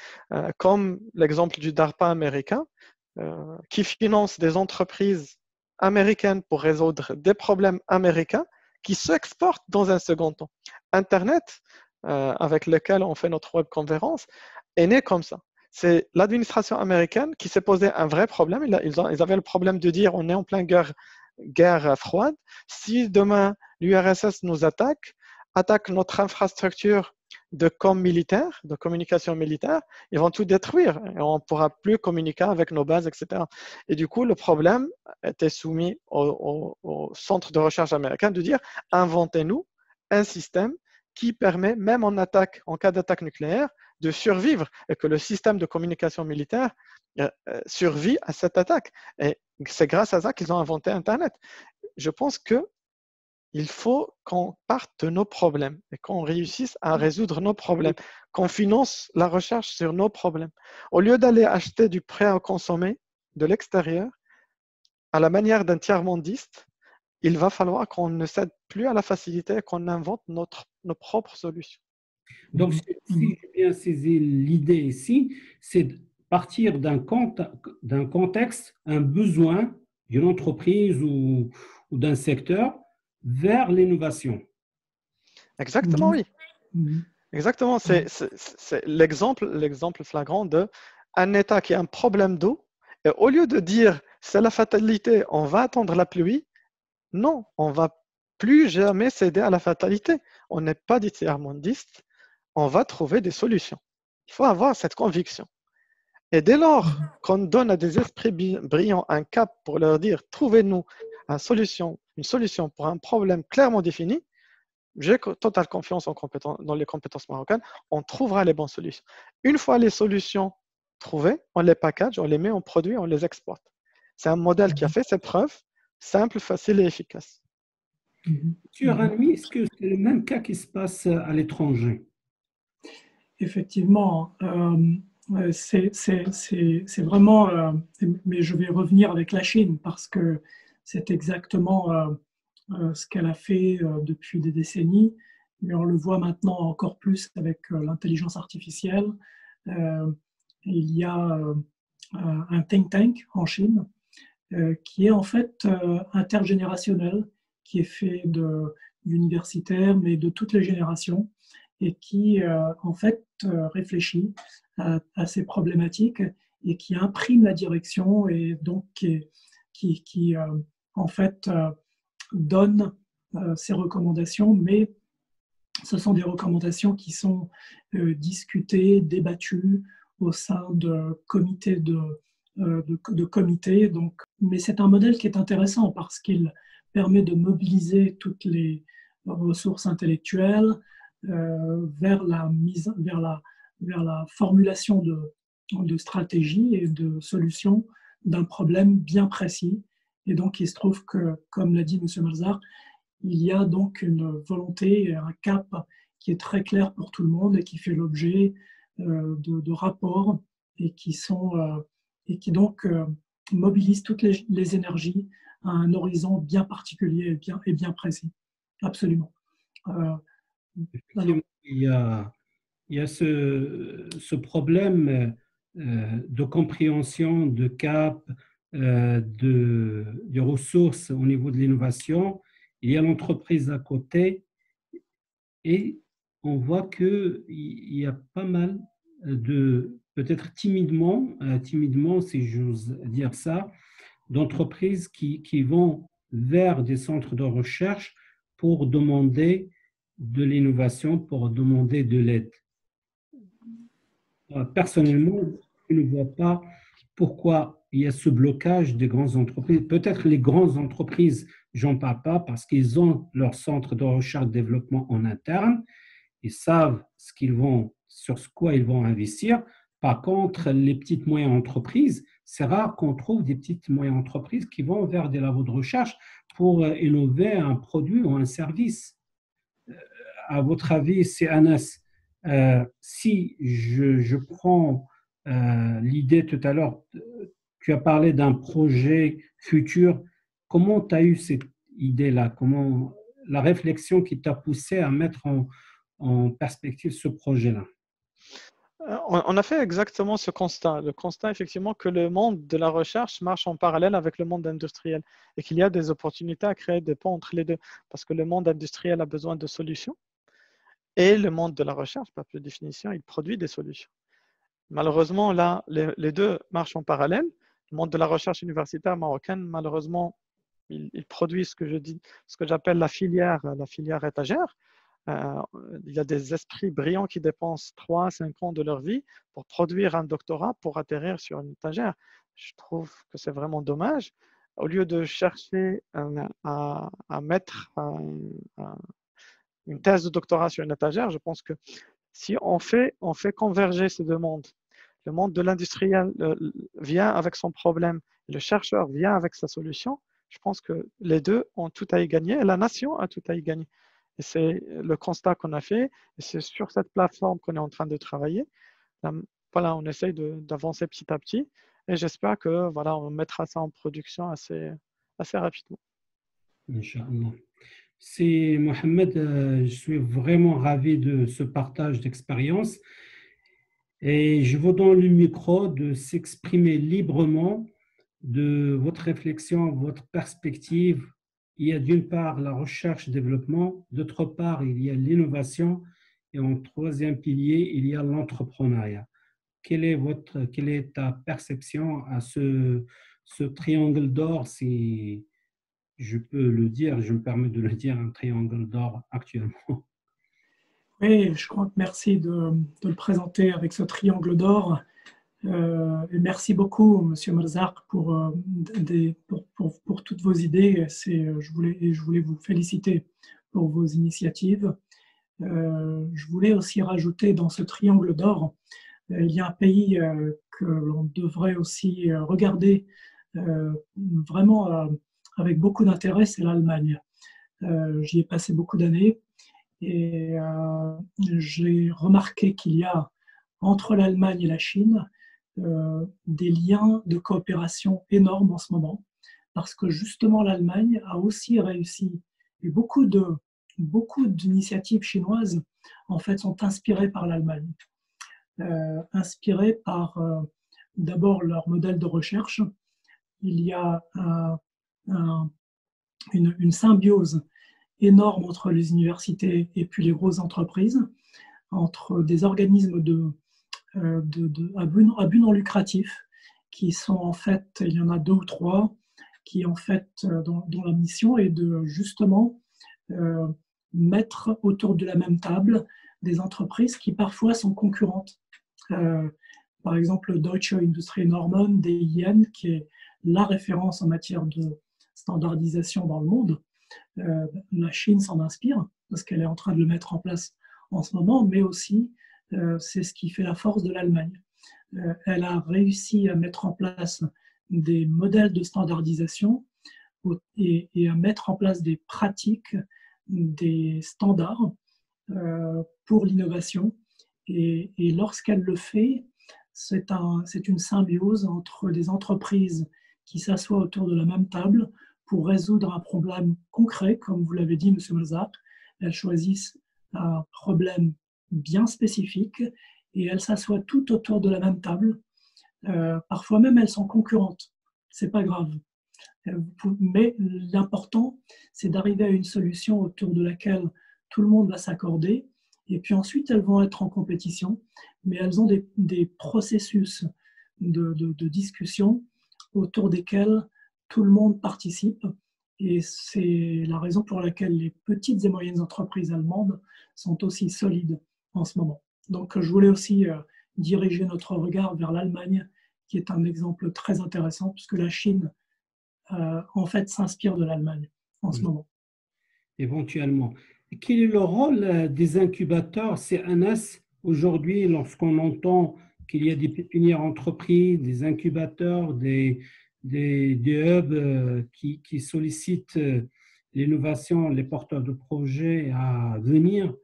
Comme l'exemple du DARPA américain, qui finance des entreprises américaines pour résoudre des problèmes américains qui s'exportent dans un second temps. Internet, avec lequel on fait notre webconférence, est né comme ça. C'est l'administration américaine qui s'est posé un vrai problème. Ils avaient le problème de dire on est en pleine guerre froide. Si demain l'URSS nous attaque notre infrastructure, de com militaire, de communication militaire, ils vont tout détruire et on ne pourra plus communiquer avec nos bases, etc. Et du coup, le problème était soumis au centre de recherche américain de dire inventez-nous un système qui permet, même en attaque, en cas d'attaque nucléaire, de survivre et que le système de communication militaire survit à cette attaque. Et c'est grâce à ça qu'ils ont inventé Internet. Je pense que il faut qu'on parte de nos problèmes et qu'on réussisse à résoudre nos problèmes, qu'on finance la recherche sur nos problèmes. Au lieu d'aller acheter du prêt à consommer de l'extérieur, à la manière d'un tiers-mondiste, il va falloir qu'on ne cède plus à la facilité et qu'on invente nos propres solutions. Donc, si j'ai bien saisi l'idée ici, c'est de partir d'un contexte, un besoin d'une entreprise ou d'un secteur vers l'innovation. Exactement, oui. Exactement. C'est l'exemple flagrant d'un État qui a un problème d'eau. Et au lieu de dire c'est la fatalité, on va attendre la pluie, non, on ne va plus jamais céder à la fatalité. On n'est pas des tiers-mondistes, on va trouver des solutions. Il faut avoir cette conviction. Et dès lors qu'on donne à des esprits brillants un cap pour leur dire trouvez-nous une solution pour un problème clairement défini, j'ai totale confiance dans les compétences marocaines, on trouvera les bonnes solutions. Une fois les solutions trouvées, on les package, on les met en produit, on les exporte. C'est un modèle qui a fait ses preuves, simple, facile et efficace. Monsieur Ranmi, est-ce que c'est le même cas qui se passe à l'étranger? Effectivement, c'est vraiment, mais je vais revenir avec la Chine parce que c'est exactement ce qu'elle a fait depuis des décennies, mais on le voit maintenant encore plus avec l'intelligence artificielle. Il y a un think tank en Chine qui est en fait intergénérationnel, qui est fait d'universitaires, mais de toutes les générations, et qui en fait réfléchit à ces problématiques et qui imprime la direction et donc qui en fait donne ces recommandations, mais ce sont des recommandations qui sont discutées, débattues au sein de comités comités. Donc, mais c'est un modèle qui est intéressant parce qu'il permet de mobiliser toutes les ressources intellectuelles vers la formulation de stratégies et de solutions d'un problème bien précis. Et donc, il se trouve que, comme l'a dit M. Malzar, il y a donc une volonté, un cap qui est très clair pour tout le monde et qui fait l'objet de rapports et qui donc mobilisent toutes les énergies à un horizon bien particulier et bien précis. Absolument. Il y a ce problème de compréhension, de cap, de ressources au niveau de l'innovation. Il y a l'entreprise à côté et on voit qu'il y a pas mal peut-être timidement, si j'ose dire ça, d'entreprises qui vont vers des centres de recherche pour demander de l'innovation, pour demander de l'aide. Personnellement, je ne vois pas pourquoi il y a ce blocage des grandes entreprises. Peut-être les grandes entreprises, j'en parle pas parce qu'ils ont leur centre de recherche et développement en interne. Ils savent sur quoi ils vont investir. Par contre, les petites moyennes entreprises, c'est rare qu'on trouve des petites moyennes entreprises qui vont vers des labos de recherche pour innover un produit ou un service. À votre avis, c'est Anas, si je prends l'idée tout à l'heure, tu as parlé d'un projet futur, comment tu as eu cette idée-là? Comment la réflexion qui t'a poussé à mettre en perspective ce projet-là? On a fait exactement ce constat. Le constat, effectivement, que le monde de la recherche marche en parallèle avec le monde industriel et qu'il y a des opportunités à créer des ponts entre les deux. Parce que le monde industriel a besoin de solutions et le monde de la recherche, par définition, il produit des solutions. Malheureusement, là, les deux marchent en parallèle. Le monde de la recherche universitaire marocaine, malheureusement, il produit ce que j'appelle la filière étagère. il y a des esprits brillants qui dépensent 3-5 ans de leur vie pour produire un doctorat pour atterrir sur une étagère. Je trouve que c'est vraiment dommage. Au lieu de chercher à mettre une thèse de doctorat sur une étagère, je pense que si on fait converger ces deux mondes, le monde de l'industriel vient avec son problème, le chercheur vient avec sa solution, je pense que les deux ont tout à y gagner et la nation a tout à y gagner. Et c'est le constat qu'on a fait, et c'est sur cette plateforme qu'on est en train de travailler. Voilà, on essaye d'avancer petit à petit, et j'espère que voilà, on mettra ça en production assez rapidement. Inch'Allah. C'est Mohamed, je suis vraiment ravi de ce partage d'expérience et je vous donne le micro de s'exprimer librement de votre réflexion, votre perspective. Il y a d'une part la recherche-développement, d'autre part il y a l'innovation et en troisième pilier il y a l'entrepreneuriat. Quelle est ta perception à ce triangle d'or, si je peux le dire, je me permets de le dire, un triangle d'or actuellement? Oui, je crois que merci de le présenter avec ce triangle d'or. Et merci beaucoup, Monsieur Marzak, pour toutes vos idées. Je voulais vous féliciter pour vos initiatives. Je voulais aussi rajouter dans ce triangle d'or, il y a un pays que l'on devrait aussi regarder vraiment avec beaucoup d'intérêt, c'est l'Allemagne. J'y ai passé beaucoup d'années et j'ai remarqué qu'il y a entre l'Allemagne et la Chine des liens de coopération énormes en ce moment, parce que justement l'Allemagne a aussi réussi, et beaucoup d'initiatives chinoises en fait sont inspirées par l'Allemagne, inspirées par d'abord leur modèle de recherche. Il y a une symbiose énorme entre les universités et puis les grosses entreprises, entre des organismes à but non lucratif, qui sont en fait, il y en a 2 ou 3, qui en fait, dont la mission est de justement mettre autour de la même table des entreprises qui parfois sont concurrentes. Par exemple, Deutsche Industrie Norman, DIN, qui est la référence en matière de standardisation dans le monde. La Chine s'en inspire parce qu'elle est en train de le mettre en place en ce moment, mais aussi c'est ce qui fait la force de l'Allemagne. Elle a réussi à mettre en place des modèles de standardisation et à mettre en place des pratiques, des standards pour l'innovation. Et lorsqu'elle le fait, c'est une symbiose entre des entreprises qui s'assoient autour de la même table pour résoudre un problème concret, comme vous l'avez dit, M. Marzak. Elles choisissent un problème bien spécifique et elles s'assoient toutes autour de la même table. Parfois même, elles sont concurrentes. C'est pas grave. Mais l'important, c'est d'arriver à une solution autour de laquelle tout le monde va s'accorder. Et puis ensuite, elles vont être en compétition, mais elles ont des processus de discussion autour desquels tout le monde participe. Et c'est la raison pour laquelle les petites et moyennes entreprises allemandes sont aussi solides en ce moment. Donc, je voulais aussi diriger notre regard vers l'Allemagne, qui est un exemple très intéressant, puisque la Chine, en fait, s'inspire de l'Allemagne en ce moment. Éventuellement. Quel est le rôle des incubateurs CNS aujourd'hui lorsqu'on entend qu'il y a des pépinières entreprises, des incubateurs, des hubs qui sollicitent l'innovation, les porteurs de projets à venir?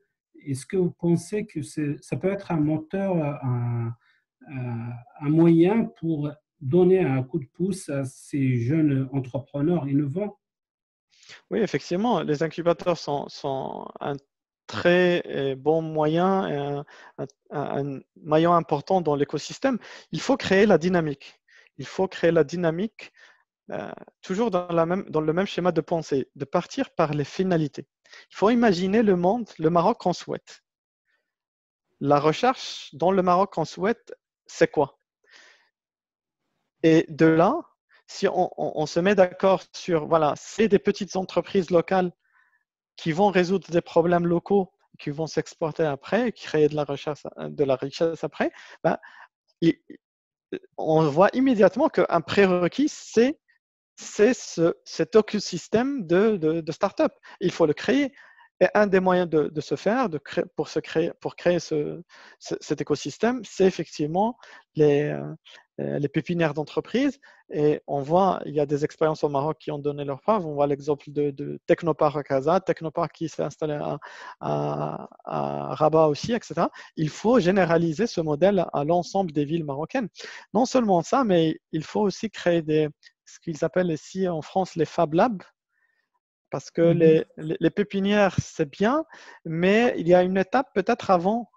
Est-ce que vous pensez que ça peut être un moteur, un moyen pour donner un coup de pouce à ces jeunes entrepreneurs innovants? Oui, effectivement, les incubateurs sont un très bon moyen et un maillon important dans l'écosystème. Il faut créer la dynamique. Il faut créer la dynamique toujours dans le même schéma de pensée, de partir par les finalités. Il faut imaginer le monde, le Maroc qu'on souhaite. La recherche dans le Maroc qu'on souhaite, c'est quoi? Et de là, si on se met d'accord sur, voilà, c'est des petites entreprises locales qui vont résoudre des problèmes locaux, qui vont s'exporter après, créer de la richesse après, ben, on voit immédiatement qu'un prérequis, c'est cet écosystème de start-up. Il faut le créer. Et un des moyens de se faire, pour créer cet écosystème, c'est effectivement les pépinières d'entreprise. Et on voit, il y a des expériences au Maroc qui ont donné leur preuve. On voit l'exemple de Technopark à Casa, Technopark qui s'est installé à Rabat aussi, etc. Il faut généraliser ce modèle à l'ensemble des villes marocaines. Non seulement ça, mais il faut aussi créer ce qu'ils appellent ici en France les Fab Labs. Parce que les pépinières, c'est bien, mais il y a une étape peut-être avant.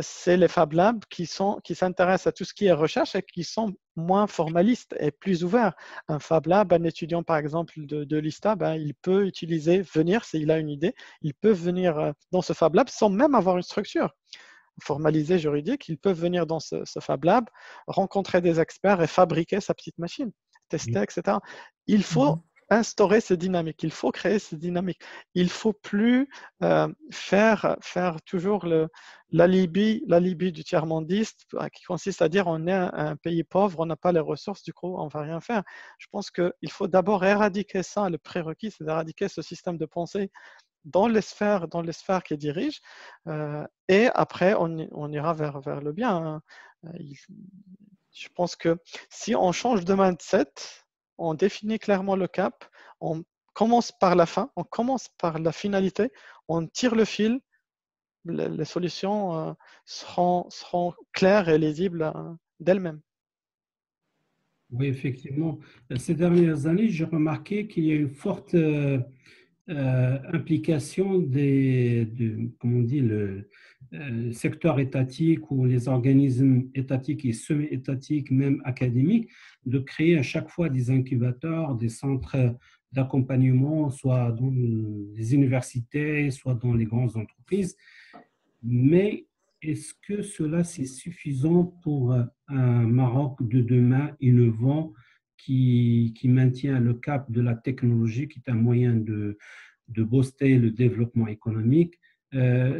C'est les Fab Labs qui s'intéressent à tout ce qui est recherche et qui sont moins formalistes et plus ouverts. Un Fab Lab, un étudiant par exemple de l'ISTA, ben, il peut venir, s'il a une idée, il peut venir dans ce Fab Lab sans même avoir une structure formalisée juridique. Il peut venir dans ce Fab Lab, rencontrer des experts et fabriquer sa petite machine, tester, etc. Il faut instaurer ces dynamiques, il faut créer ces dynamiques. Il ne faut plus faire toujours l'alibi du tiers-mondiste qui consiste à dire on est un pays pauvre, on n'a pas les ressources, du coup on ne va rien faire. Je pense qu'il faut d'abord éradiquer ça, le prérequis, c'est d'éradiquer ce système de pensée dans les sphères qui dirigent, et après on ira vers le bien. Je pense que si on change de mindset, on définit clairement le cap, on commence par la fin, on commence par la finalité, on tire le fil, les solutions seront claires et lisibles d'elles-mêmes. Oui, effectivement. Ces dernières années, j'ai remarqué qu'il y a une forte implication comment on dit, le secteur étatique ou les organismes étatiques et semi-étatiques, même académiques, de créer à chaque fois des incubateurs, des centres d'accompagnement, soit dans les universités, soit dans les grandes entreprises. Mais est-ce que cela, c'est suffisant pour un Maroc de demain innovant qui maintient le cap de la technologie, qui est un moyen de booster le développement économique?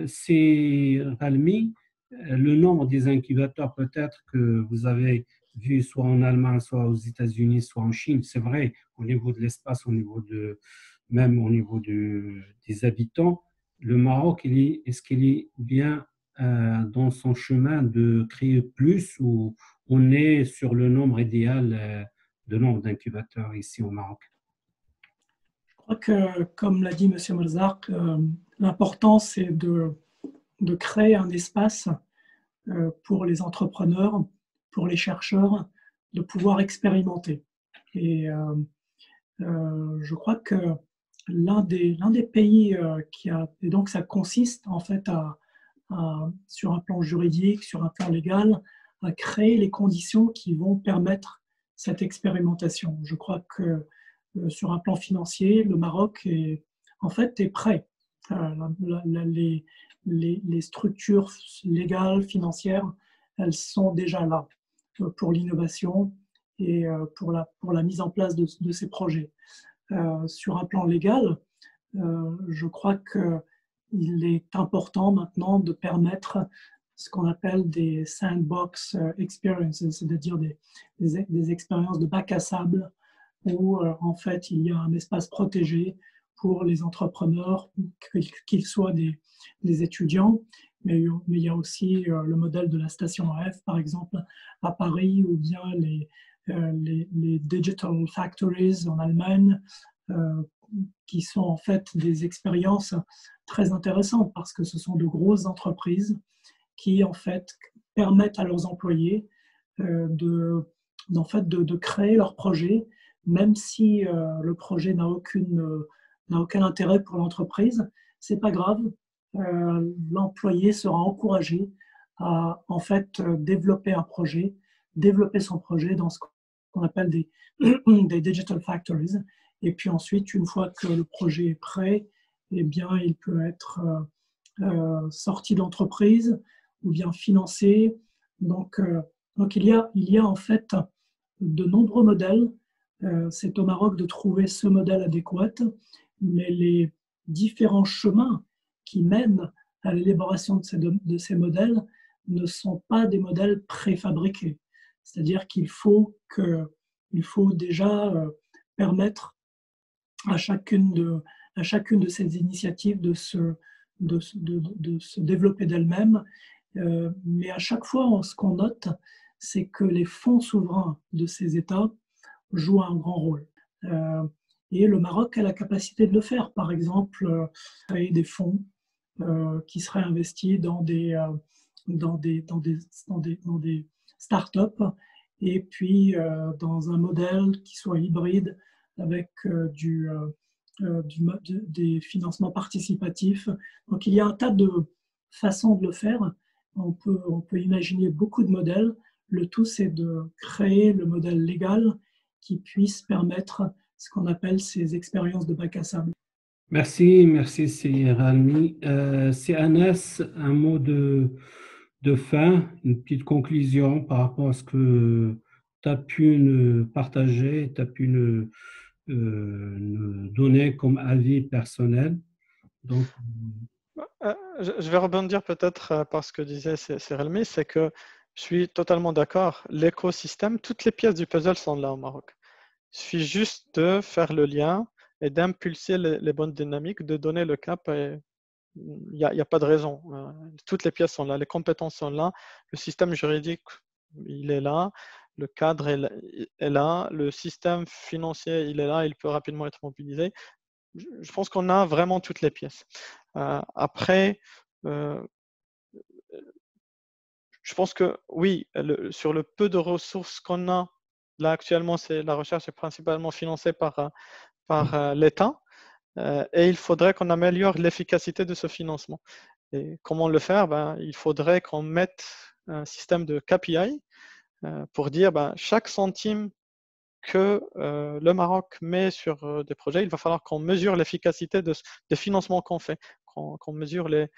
C'est, Ralmi, le nombre des incubateurs peut-être que vous avez vu soit en Allemagne, soit aux États-Unis, soit en Chine, c'est vrai, au niveau de l'espace, même au niveau des habitants, le Maroc, est-ce qu'il est bien dans son chemin de créer plus ou on est sur le nombre idéal de nombre d'incubateurs ici au Maroc? Je crois que, comme l'a dit M. Marzak, l'important c'est de créer un espace pour les entrepreneurs, pour les chercheurs, de pouvoir expérimenter. Et je crois que l'un des pays et donc ça consiste en fait sur un plan juridique, sur un plan légal, à créer les conditions qui vont permettre cette expérimentation. Je crois que sur un plan financier, le Maroc est prêt. Les structures légales, financières, elles sont déjà là pour l'innovation et pour la mise en place de ces projets. Sur un plan légal, je crois qu'il est important maintenant de permettre ce qu'on appelle des sandbox experiences, c'est-à-dire des expériences de bac à sable où en fait il y a un espace protégé pour les entrepreneurs, qu'ils soient des étudiants, mais il y a aussi le modèle de la station F, par exemple, à Paris, ou bien les Digital Factories en Allemagne, qui sont en fait des expériences très intéressantes parce que ce sont de grosses entreprises qui en fait permettent à leurs employés de créer leur projet, même si le projet n'a aucun intérêt pour l'entreprise. C'est pas grave, l'employé sera encouragé à en fait développer son projet dans ce qu'on appelle des digital factories. Et puis ensuite, une fois que le projet est prêt, eh bien, il peut être sorti de l'entreprise ou bien financé. Donc il y a en fait de nombreux modèles. C'est au Maroc de trouver ce modèle adéquat, mais les différents chemins qui mènent à l'élaboration de ces modèles ne sont pas des modèles préfabriqués. C'est-à-dire qu'il faut déjà permettre à chacune de ces initiatives de se développer d'elles-mêmes. Mais à chaque fois, ce qu'on note, c'est que les fonds souverains de ces États jouent un grand rôle. Et le Maroc a la capacité de le faire. Par exemple, créer des fonds qui seraient investis dans des startups et puis dans un modèle qui soit hybride avec des financements participatifs. Donc il y a un tas de façons de le faire. On peut imaginer beaucoup de modèles. Le tout, c'est de créer le modèle légal qui puisse permettre ce qu'on appelle ces expériences de bac à sable. Merci, c'est Ralmi. C'est Anas, un mot de fin, une petite conclusion par rapport à ce que tu as pu nous partager, tu as pu nous donner comme avis personnel. Donc, je vais rebondir peut-être par ce que disait Ralmi, c'est que je suis totalement d'accord. L'écosystème, toutes les pièces du puzzle sont là au Maroc. Il suffit juste de faire le lien et d'impulser les bonnes dynamiques, de donner le cap. Il n'y a pas de raison. Toutes les pièces sont là, les compétences sont là, le système juridique, il est là, le cadre est là, le système financier, il est là, il peut rapidement être mobilisé. Je pense qu'on a vraiment toutes les pièces. Après, je pense que oui, sur le peu de ressources qu'on a, là actuellement, la recherche est principalement financée par l'État. Et il faudrait qu'on améliore l'efficacité de ce financement. Et comment le faire? Il faudrait qu'on mette un système de KPI pour dire chaque centime que le Maroc met sur des projets, il va falloir qu'on mesure l'efficacité des financements qu'on fait, qu'on mesure les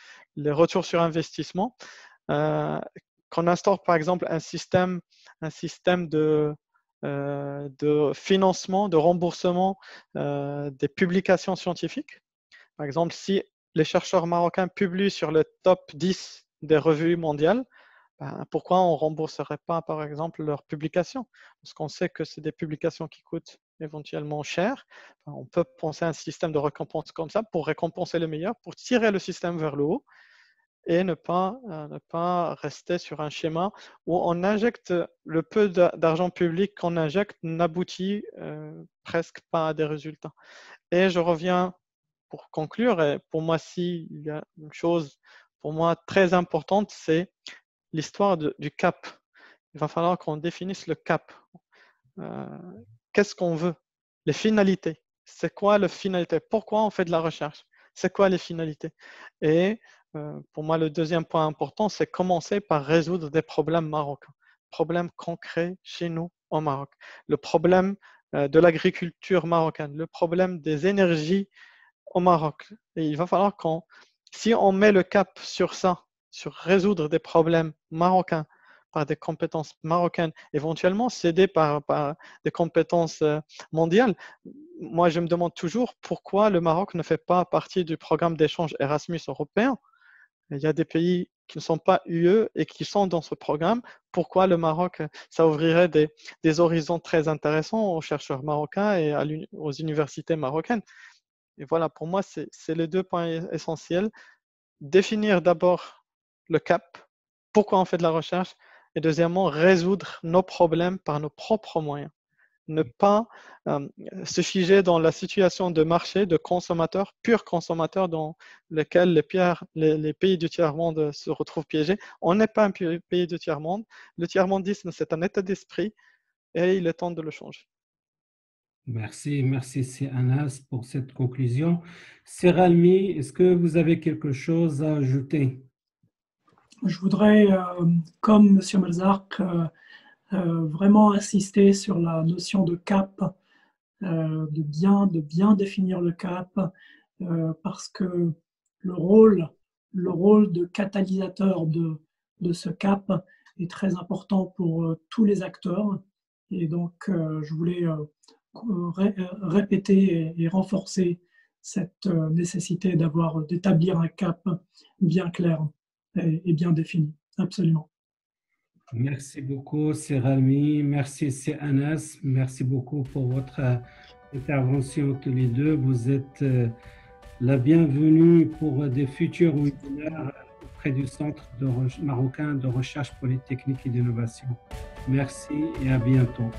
retours sur investissement, qu'on instaure par exemple un système de financement, de remboursement des publications scientifiques. Par exemple, si les chercheurs marocains publient sur le top 10 des revues mondiales, pourquoi on ne rembourserait pas, par exemple, leurs publications? Parce qu'on sait que c'est des publications qui coûtent éventuellement cher. On peut penser à un système de récompense comme ça pour récompenser les meilleurs, pour tirer le système vers le haut et ne pas rester sur un schéma où on injecte le peu d'argent public qu'on injecte n'aboutit presque pas à des résultats. Et je reviens pour conclure, et pour moi, s'il y a une chose pour moi très importante, c'est l'histoire du cap. Il va falloir qu'on définisse le cap. Qu'est-ce qu'on veut? Les finalités. C'est quoi la finalité? Pourquoi on fait de la recherche? C'est quoi les finalités? Et pour moi, le deuxième point important, c'est commencer par résoudre des problèmes marocains, problèmes concrets chez nous au Maroc. Le problème de l'agriculture marocaine, le problème des énergies au Maroc. Et il va falloir si on met le cap sur ça, sur résoudre des problèmes marocains par des compétences marocaines, éventuellement cédées par des compétences mondiales. Moi, je me demande toujours pourquoi le Maroc ne fait pas partie du programme d'échange Erasmus européen. Il y a des pays qui ne sont pas UE et qui sont dans ce programme. Pourquoi le Maroc, ça ouvrirait des horizons très intéressants aux chercheurs marocains et aux universités marocaines. Et voilà, pour moi, c'est les deux points essentiels. Définir d'abord le cap, pourquoi on fait de la recherche, et deuxièmement, résoudre nos problèmes par nos propres moyens. Ne pas se figer dans la situation de marché, de consommateur, pur consommateur dans lequel les pays du tiers-monde se retrouvent piégés. On n'est pas un pays du tiers-monde. Le tiers-mondisme, c'est un état d'esprit et il est temps de le changer. merci, c'est Anas pour cette conclusion. Ralmi, est-ce que vous avez quelque chose à ajouter? Je voudrais, comme M. Malzark, vraiment insister sur la notion de cap, de bien définir le cap, parce que le rôle de catalyseur de ce cap est très important pour tous les acteurs. Et donc, je voulais répéter et renforcer cette nécessité d'établir un cap bien clair et bien défini. Absolument. Merci beaucoup, c'est Rami. Merci, c'est Anas. Merci beaucoup pour votre intervention tous les deux. Vous êtes la bienvenue pour des futurs webinaires auprès du Centre marocain de recherche polytechnique et d'innovation. Merci et à bientôt.